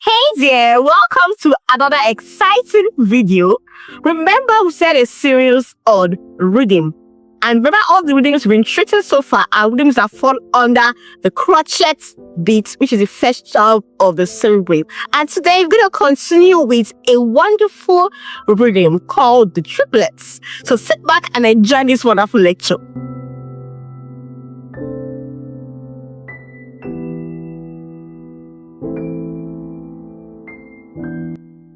Hey there, welcome to another exciting video. Remember we said a series on rhythm. And remember all the rhythms we've been treating so far are rhythms that fall under the crotchet beat, which is the first child of the cerebral. And today we're going to continue with a wonderful rhythm called the triplets. So sit back and enjoy this wonderful lecture.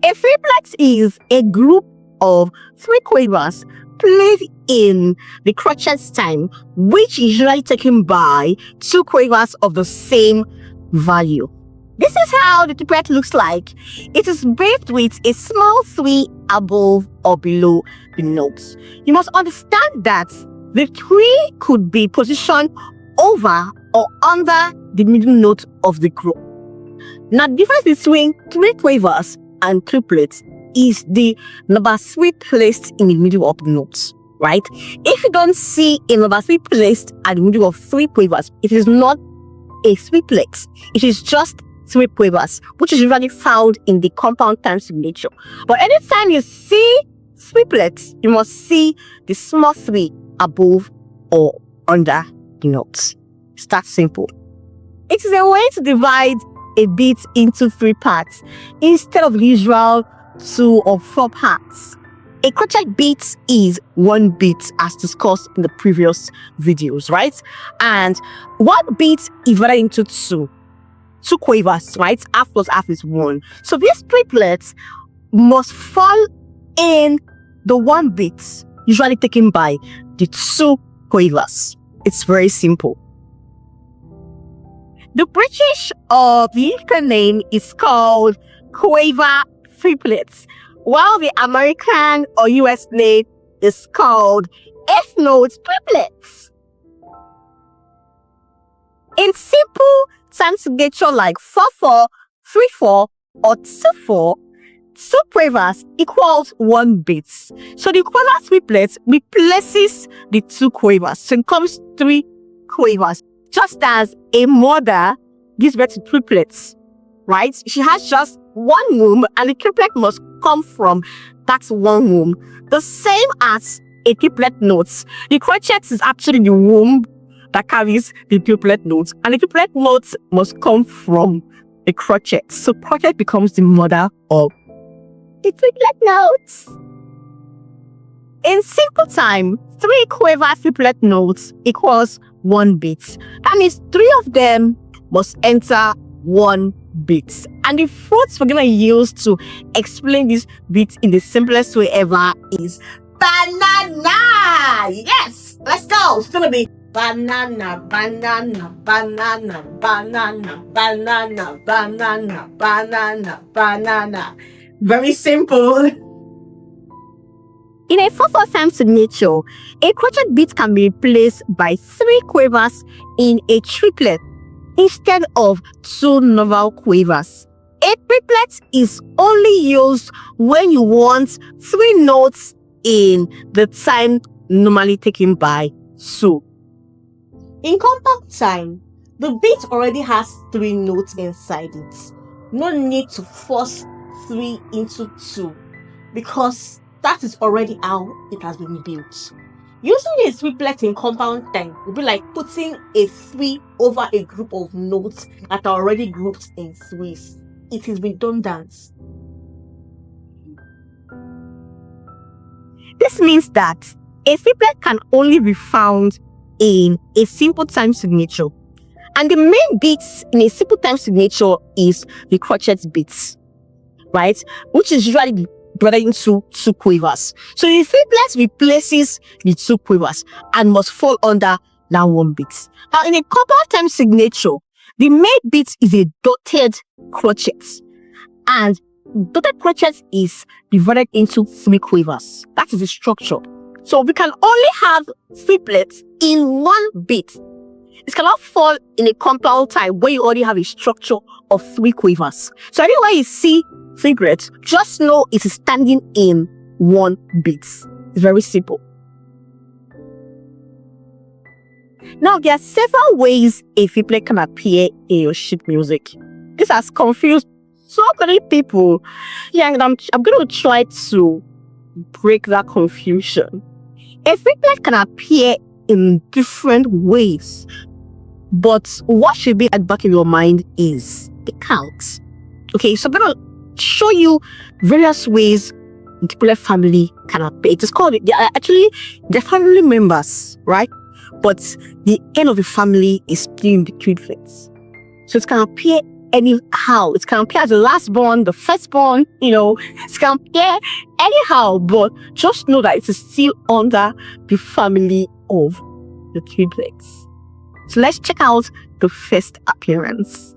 A triplet is a group of three quavers played in the crotchet time, which is usually taken by two quavers of the same value. This is how the triplet looks like. It is bathed with a small three above or below the notes. You must understand that the three could be positioned over or under the middle note of the group. Now, the difference between three quavers and triplets is the number three placed in the middle of the notes, right? If you don't see a number three placed at the middle of three quavers, it is not a triplet. It is just three quavers, which is usually found in the compound time signature. But anytime you see triplets, you must see the small three above or under the notes. It's that simple. It is a way to divide a beat into three parts instead of the usual 2 or 4 parts. A crotchet beat is one beat as discussed in the previous videos, right? And one beat is divided into two quavers, right? Half plus half is 1. So these triplets must fall in the one beat, usually taken by the 2 quavers. It's very simple. The British or the UK name is called quaver triplets, while the American or US name is called F-note triplets. In simple time signature like 4/4, 3/4, or 2/4, 2 quavers equals 1 beat. So the quaver triplet replaces the 2 quavers. So it becomes 3 quavers. Just as a mother gives birth to triplets, right? She has just one womb and the triplet must come from that one womb. The same as a triplet notes. The crotchet is actually the womb that carries the triplet notes, and the triplet notes must come from the crotchet. So crotchet becomes the mother of the triplet notes. In simple time, 3 quaver triplet notes equals 1 beat. That means 3 of them must enter 1 beat. And the fruits we're going to use to explain this beat in the simplest way ever is banana. Yes, let's go. It's going to be banana, banana, banana, banana, banana, banana, banana, banana. Very simple. In a 4/4 time signature, a crotchet beat can be replaced by 3 quavers in a triplet instead of 2 novel quavers. A triplet is only used when you want 3 notes in the time normally taken by 2. In compound time, the beat already has 3 notes inside it. No need to force 3 into 2 because that is already how it has been built. Using a triplet in compound time would be like putting a 3 over a group of notes that are already grouped in 3s. It is redundant. This means that a triplet can only be found in a simple time signature. And the main beats in a simple time signature is the crotchet beats, right? Which is usually divided into 2 quavers. So the triplet replaces the 2 quavers and must fall under that 1 beat. Now, in a compound time signature, the main beat is a dotted crotchet, and dotted crotchet is divided into 3 quavers. That is the structure. So we can only have triplets in 1 beat. It cannot fall in a compound time where you already have a structure of 3 quavers. So anywhere you see triplet, just know it is standing in 1 beat. It's very simple. Now, there are several ways a triplet can appear in your sheet music. This has confused So many people, yeah, and I'm going to try to break that confusion. A triplet can appear in different ways, but what should be at the back of your mind is the count. Okay, so I'm going to show you various ways the triplet family can appear. It is called, they are actually they're family members, right? But the end of the family is still in the triplets. So it can appear anyhow. It can appear as the last born, the firstborn, it can appear anyhow, but just know that it is still under the family of the triplets. So let's check out the first appearance.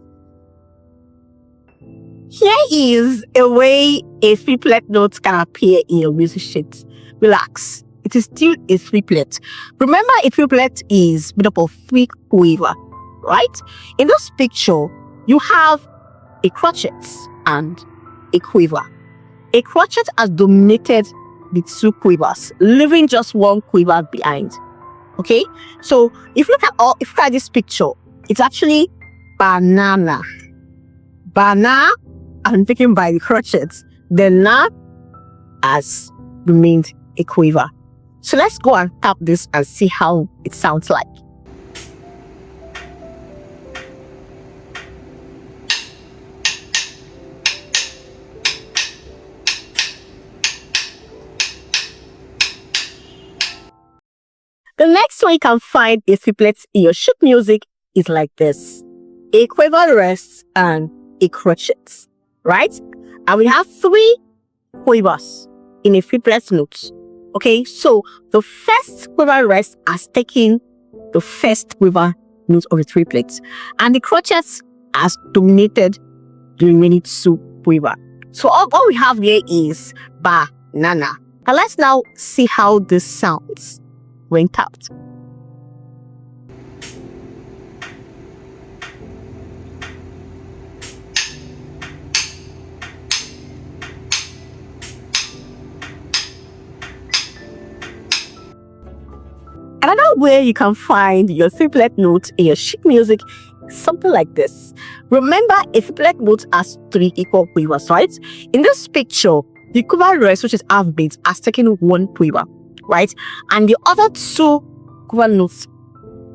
Here is a way a triplet note can appear in your music sheet. Relax. It is still a triplet. Remember, a triplet is made up of 3 quaver, right? In this picture, you have a crotchet and a quiver. A crotchet has dominated the 2 quavers, leaving just 1 quiver behind. Okay, so if you look at this picture, it's actually banana. Banana and taken by the crotchet. The na has remained a quiver. So let's go and tap this and see how it sounds like. The next one you can find a triplet in your sheet music is like this. A quiver rest and a crotchet, right? And we have 3 quavers in a triplet note. Okay, so the first quiver rest has taken the first quiver note of the triplet, and the crotchet has dominated the remaining 2 quiver. So all we have here is banana. And let's now see how this sounds when tapped. Another way you can find your triplet note in your sheet music is something like this. Remember, a triplet note has 3 equal quavers, right? In this picture, the quiver rest, which is half beat, has taken 1 quiver, right? And the other 2 quiver notes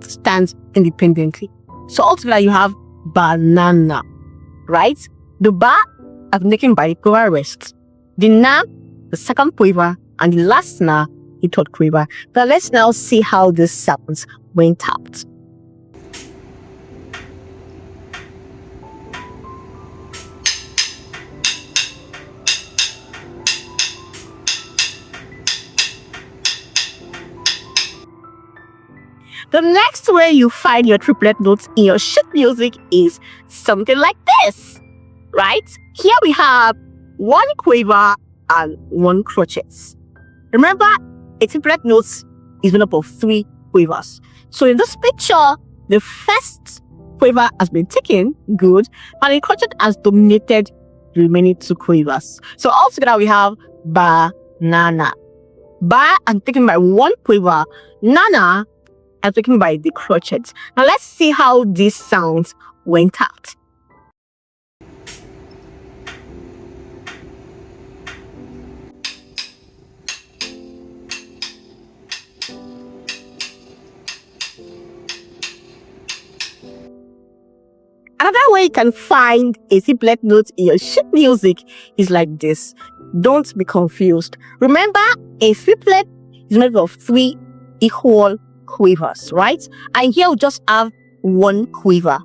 stand independently. So altogether, you have banana, right? The ba has been taken by the quiver rest, the na, the second quiver, and the last na, the 3rd quiver. Now let's now see how this sounds when tapped. The next way you find your triplet notes in your sheet music is something like this, right? Here we have 1 quiver and 1 crotchet. Remember, a triplet note is made up of 3 quavers. So in this picture, the first quiver has been taken, good, and the crotchet has dominated the remaining 2 quavers. So altogether we have banana. Ba and taken by 1 quiver, nana and taken by the crotchet. Now let's see how this sounds when tapped. Another way you can find a triplet note in your sheet music is like this. Don't be confused. Remember, a triplet is made up of 3 equal quavers, right? And here we just have 1 quiver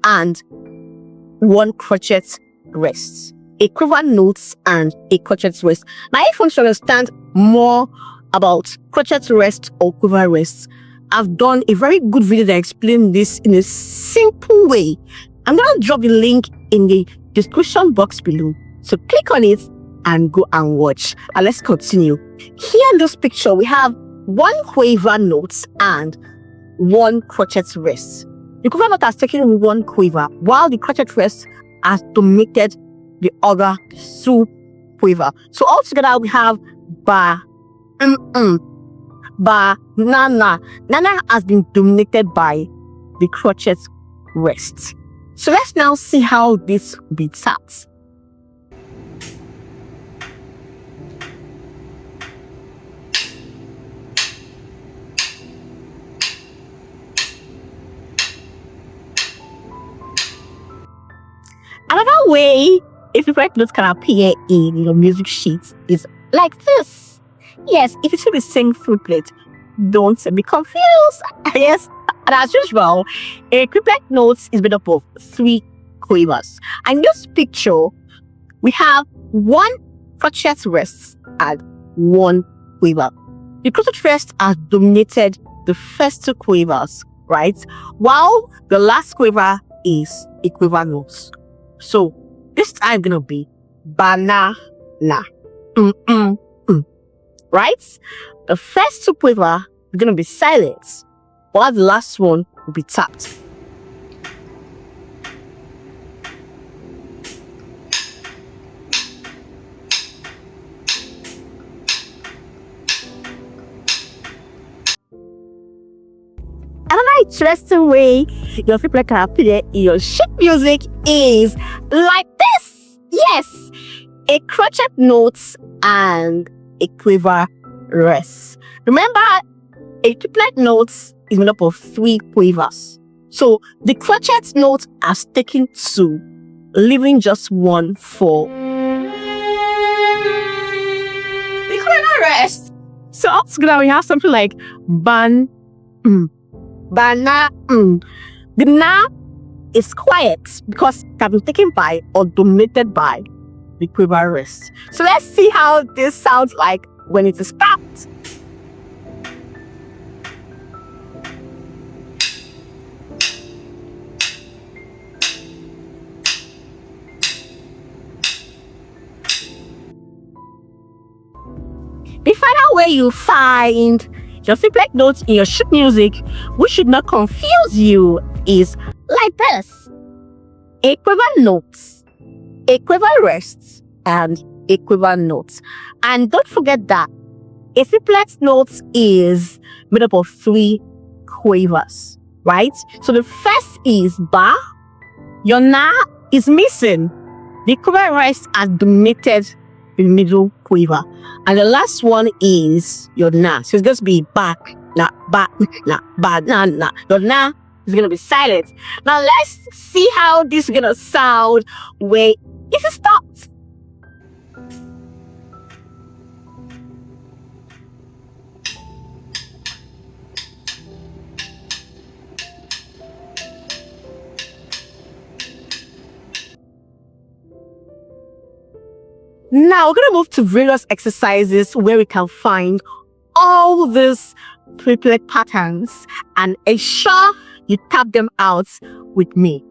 and 1 crotchet rest. A quiver note and a crotchet rest. Now, if you want to understand more about crotchet rest or quiver rest, I've done a very good video that explains this in a simple way. I'm going to drop the link in the description box below. So click on it and go and watch. And let's continue. Here in this picture, we have 1 quiver note and 1 crotchet rest. The quiver note has taken 1 quiver, while the crotchet rest has dominated the other 2 quiver. So altogether, we have banana. Nana has been dominated by the crotchet rest. So let's now see how this beat sounds. Another way a triplet note can appear in your music sheet is like this. Yes, if you see the same triplet, don't be confused. Yes, and as usual, a triplet note is made up of 3 quavers. And in this picture, we have 1 crotchet rest and 1 quiver. The crotchet rest has dominated the first 2 quavers, right? While the last quiver is a quiver note. So this time gonna be banana. Right? The first 2 quiver are gonna be silent, while the last one will be tapped. Another interesting way your triplet can appear in your sheet music is like this. Yes, a crotchet note and a quiver rest. Remember, a triplet note is made up of 3 quavers. So the crotchet note has taken 2, leaving just 1 for the quiver rest. So altogether we have something like ban. Bana. The na is quiet because it can be taken by or dominated by the quiver rest. So let's see how this sounds like when it is tapped. The final way you find your triplet notes in your sheet music, which should not confuse you, is like this. A quiver note, a quiver rest, and a quiver note. And don't forget that a triplet note is made up of 3 quavers, right? So the first is ba, your na is missing. The quiver rest has dominated the middle quiver, and the last one is your na. So it's going to be ba na ba na ba na na. Your na is going to be silent. Now let's see how this is going to sound when it stops. Now we're going to move to various exercises where we can find all these triplet patterns and ensure you tap them out with me.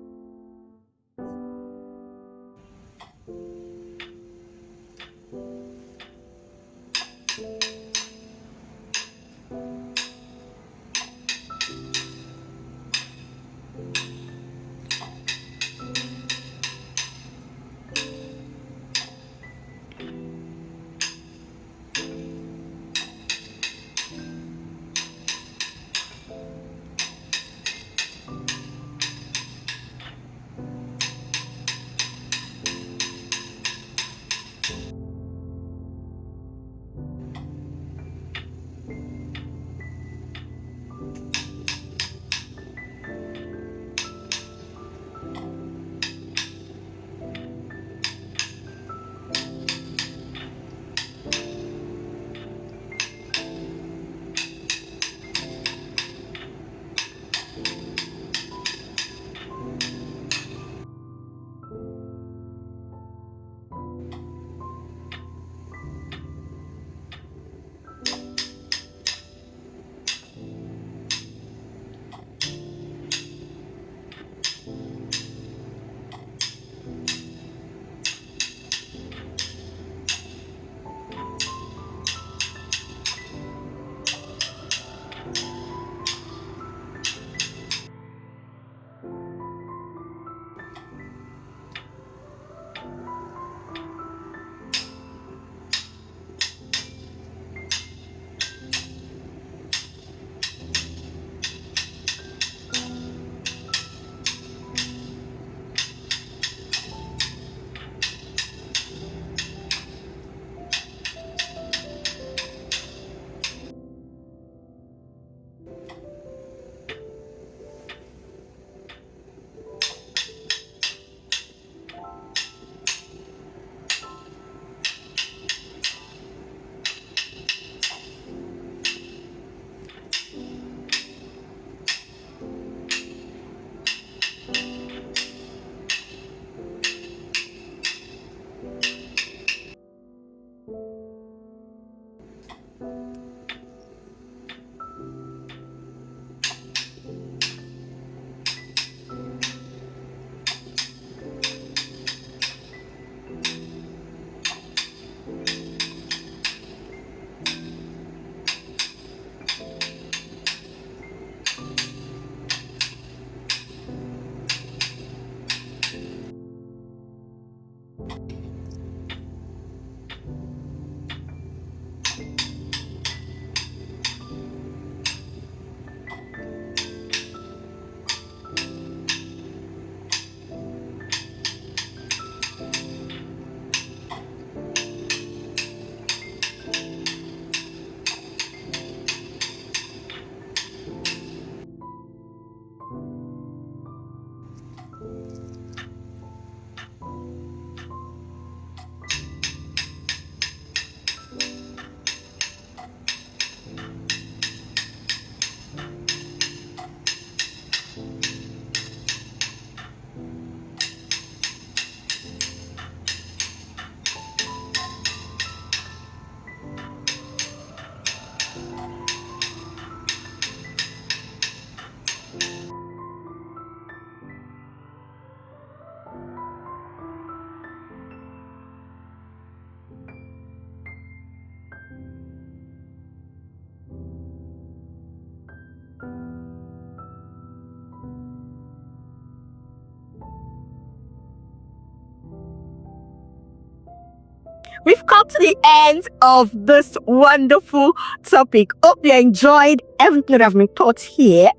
we've come to the end of this wonderful topic. Hope you enjoyed everything that I've been taught here.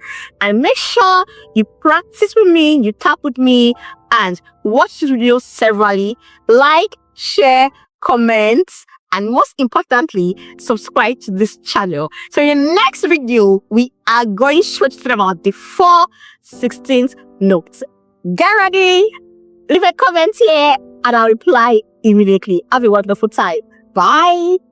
And make sure you practice with me, you tap with me, and watch this video severally. Like, share, comment, and most importantly, subscribe to this channel. So in the next video, we are going straight to talk about the 4/16 notes. Get ready, leave a comment here, and I'll reply immediately. Have a wonderful time. Bye.